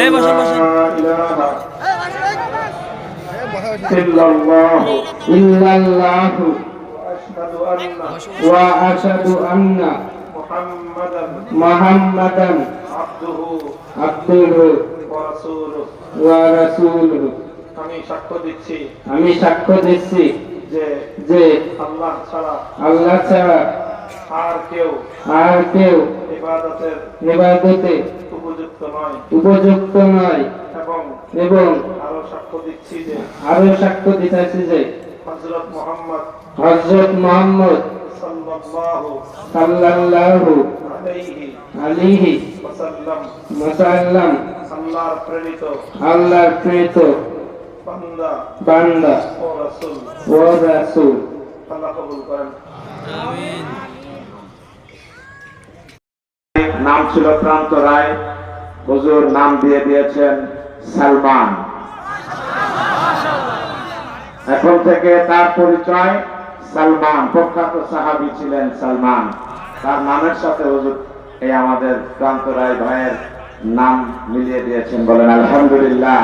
এই বসেন বসেন। ইল্লাল্লাহু ওয়া আশহাদু আন্না মুহাম্মাদান আবদুহু ওয়া রাসূলুহু। আমি সাক্ষ্য দিচ্ছি যে আল্লাহ ছাড়া আর কেউ ইবাদতে উপযুক্ত নয় এবং আরো সাক্ষ্য দিচ্ছি যে হযরত মুহাম্মদ সাল্লাল্লাহু আলাইহি ওয়াসাল্লাম আল্লাহর প্রেরিত বান্দা ও রাসূল। আল্লাহ কবুল করেন। আমিন। নাম ছিল প্রান্ত রায়, হুজুর নাম দিয়ে দিয়েছেন সালমান। এখন থেকে তার পরিচয় সালমান, প্রখ্যাত সাহাবী ছিলেন সালমান। তার নামের সাথে হুজুর এই আমাদের প্রান্ত রায় ভাইয়ের নাম মিলিয়ে দিয়েছেন, বলেন আলহামদুলিল্লাহ।